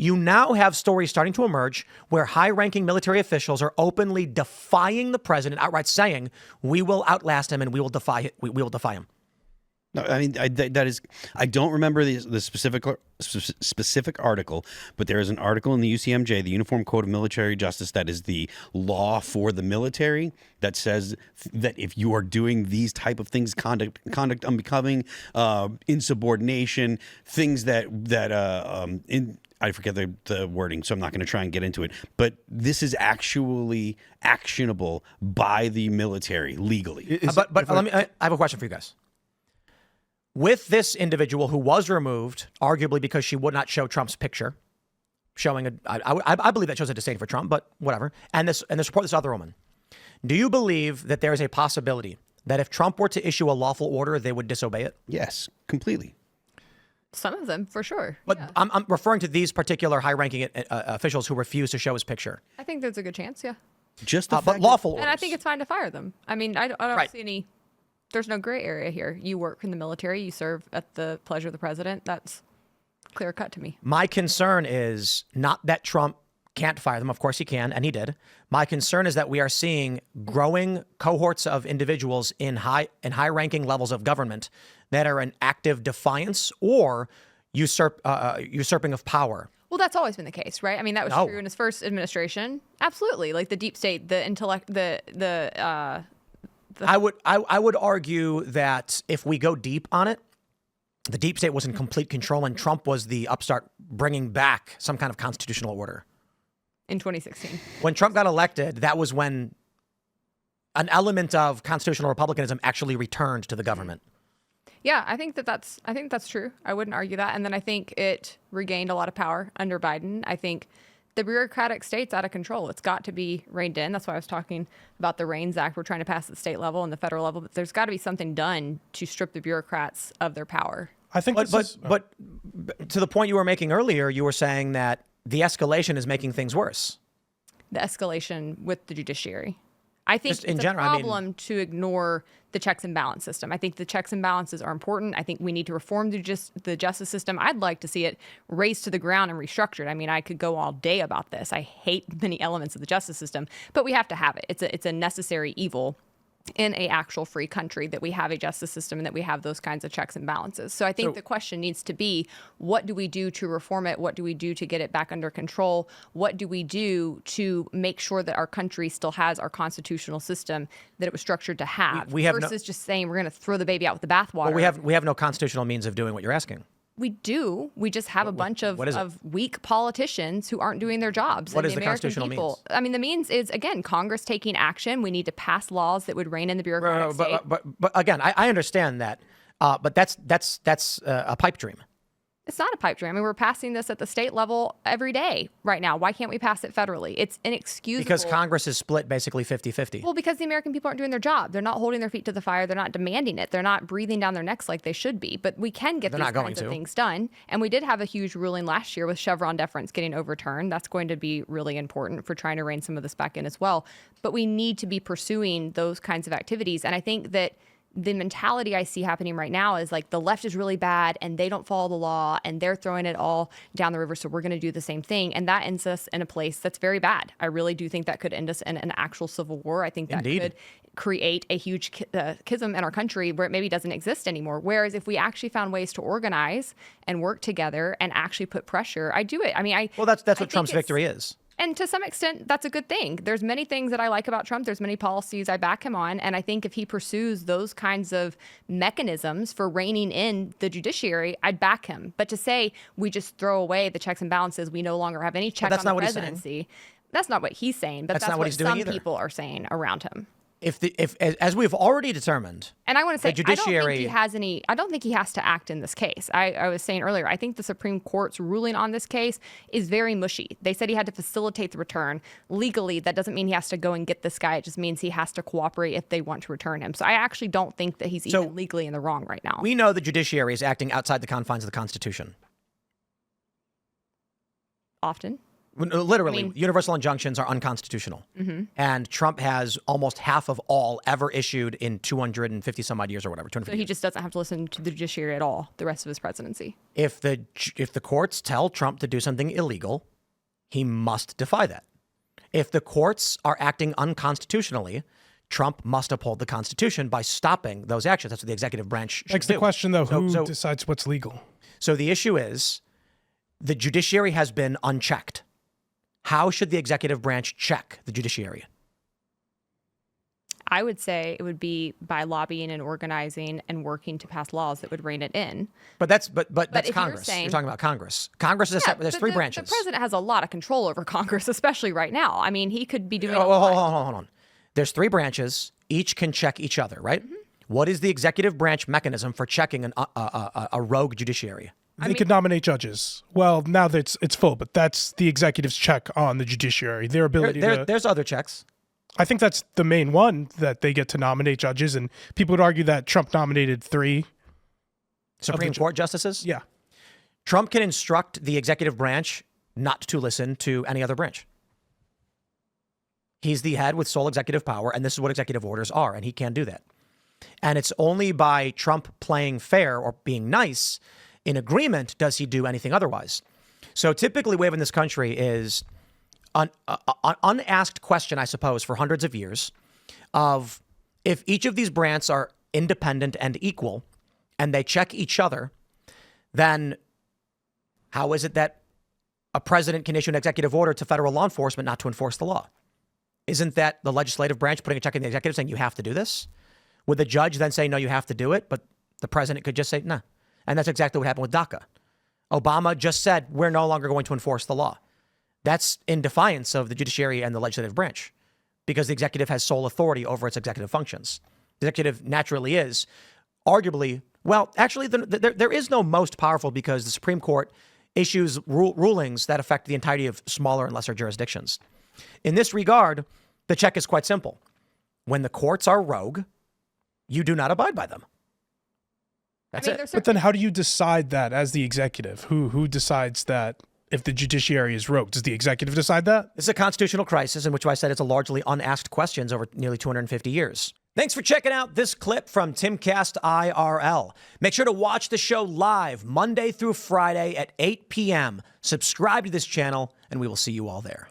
You now have stories starting to emerge where high-ranking military officials are openly defying the president, outright saying, "We will outlast him and we will defy him." No, I mean that is. I don't remember the specific article, but there is an article in the UCMJ, the Uniform Code of Military Justice, that is the law for the military, that says that if you are doing these type of things, conduct unbecoming, insubordination, things I forget the wording, so I'm not going to try and get into it. But this is actually actionable by the military legally. I have a question for you guys. With this individual who was removed, arguably because she would not show Trump's picture, I believe that shows a disdain for Trump, but whatever. And this report, this other woman. Do you believe that there is a possibility that if Trump were to issue a lawful order, they would disobey it? Yes, completely. Some of them, for sure. But yeah. I'm referring to these particular high-ranking officials who refuse to show his picture. I think there's a good chance, yeah. Just the but lawful orders. And I think it's fine to fire them. I mean, I don't see any. There's no gray area here. You work in the military. You serve at the pleasure of the president. That's clear cut to me. My concern is not that Trump can't fire them. Of course he can, and he did. My concern is that we are seeing growing cohorts of individuals in high-ranking levels of government that are in active defiance or usurping of power. Well, that's always been the case, right? I mean, that was true in his first administration. Absolutely, like the deep state, the intellect, I would argue that if we go deep on it, the deep state was in complete control and Trump was the upstart bringing back some kind of constitutional order. In 2016. When Trump got elected, that was when an element of constitutional republicanism actually returned to the government. Yeah, I think that's true. I wouldn't argue that. And then I think it regained a lot of power under Biden. I think the bureaucratic state's out of control. It's got to be reined in. That's why I was talking about the REINS Act. We're trying to pass at the state level and the federal level, but there's got to be something done to strip the bureaucrats of their power. I think, but to the point you were making earlier, you were saying that the escalation is making things worse. The escalation with the judiciary. I think Just in it's general, a problem to ignore the checks and balance system. I think the checks and balances are important. I think we need to reform the justice system. I'd like to see it raised to the ground and restructured. I mean, I could go all day about this. I hate many elements of the justice system, but we have to have it. It's a necessary evil in a actual free country that we have a justice system and that we have those kinds of checks and balances. So I think the question needs to be, what do we do to reform it? What do we do to get it back under control? What do we do to make sure that our country still has our constitutional system that it was structured to have? We have versus just saying we're going to throw the baby out with the bathwater. Well, we have no constitutional means of doing what you're asking. We do. We just have a bunch of weak politicians who aren't doing their jobs. What is the constitutional means? I mean, the means is, again, Congress taking action. We need to pass laws that would rein in the bureaucratic state. But again, I understand that. But that's a pipe dream. It's not a pipe dream. I mean, we're passing this at the state level every day right now. Why can't we pass it federally? It's inexcusable. Because Congress is split basically 50-50. Well, because the American people aren't doing their job. They're not holding their feet to the fire. They're not demanding it. They're not breathing down their necks like they should be. But we can get these kinds of things done. And we did have a huge ruling last year with Chevron deference getting overturned. That's going to be really important for trying to rein some of this back in as well. But we need to be pursuing those kinds of activities. And I think that the mentality I see happening right now is like the left is really bad and they don't follow the law and they're throwing it all down the river. So we're going to do the same thing. And that ends us in a place that's very bad. I really do think that could end us in an actual civil war. I think that could create a huge schism in our country where it maybe doesn't exist anymore. Whereas if we actually found ways to organize and work together and actually put pressure, I do it. I mean, that's what Trump's victory is. And to some extent, that's a good thing. There's many things that I like about Trump. There's many policies I back him on. And I think if he pursues those kinds of mechanisms for reining in the judiciary, I'd back him. But to say we just throw away the checks and balances, we no longer have any check on the presidency, that's not what he's saying. But that's what some people are saying around him. If as we've already determined, and I want to say, judiciary, I don't think he has to act in this case. I was saying earlier, I think the Supreme Court's ruling on this case is very mushy. They said he had to facilitate the return. Legally, that doesn't mean he has to go and get this guy. It just means he has to cooperate if they want to return him. So I actually don't think that he's even legally in the wrong right now. We know the judiciary is acting outside the confines of the Constitution. Often. Literally, universal injunctions are unconstitutional. And Trump has almost half of all ever issued in 250 some odd years or whatever. So he just doesn't have to listen to the judiciary at all the rest of his presidency. If the courts tell Trump to do something illegal, he must defy that. If the courts are acting unconstitutionally, Trump must uphold the Constitution by stopping those actions. That's what the executive branch should do. Next, the question, though, who decides what's legal? So the issue is the judiciary has been unchecked. How should the executive branch check the judiciary? I would say it would be by lobbying and organizing and working to pass laws that would rein it in. But that's Congress. You're talking about Congress. Congress is there's three branches. The president has a lot of control over Congress, especially right now. I mean, he could be doing. Hold on. There's three branches. Each can check each other, right? What is the executive branch mechanism for checking a rogue judiciary? They could nominate judges. Well, now that it's full, but that's the executive's check on the judiciary. Their ability There's other checks. I think that's the main one, that they get to nominate judges. And people would argue that Trump nominated 3 Supreme Court justices? Yeah. Trump can instruct the executive branch not to listen to any other branch. He's the head with sole executive power, and this is what executive orders are, and he can't do that. And it's only by Trump playing fair or being nice in agreement does he do anything otherwise. So typically we have in this country is an unasked question, I suppose, for hundreds of years of if each of these branches are independent and equal and they check each other, then how is it that a president can issue an executive order to federal law enforcement not to enforce the law? Isn't that the legislative branch putting a check in the executive saying you have to do this? Would the judge then say, no, you have to do it, but the president could just say, nah. And that's exactly what happened with DACA. Obama just said, we're no longer going to enforce the law. That's in defiance of the judiciary and the legislative branch because the executive has sole authority over its executive functions. The executive naturally is arguably, well, actually, there is no most powerful because the Supreme Court issues rulings that affect the entirety of smaller and lesser jurisdictions. In this regard, the check is quite simple. When the courts are rogue, you do not abide by them. That's it. But then how do you decide that as the executive? Who decides that if the judiciary is rogue? Does the executive decide that? This is a constitutional crisis in which I said it's a largely unasked questions over nearly 250 years. Thanks for checking out this clip from Timcast IRL. Make sure to watch the show live Monday through Friday at 8 p.m. Subscribe to this channel, and we will see you all there.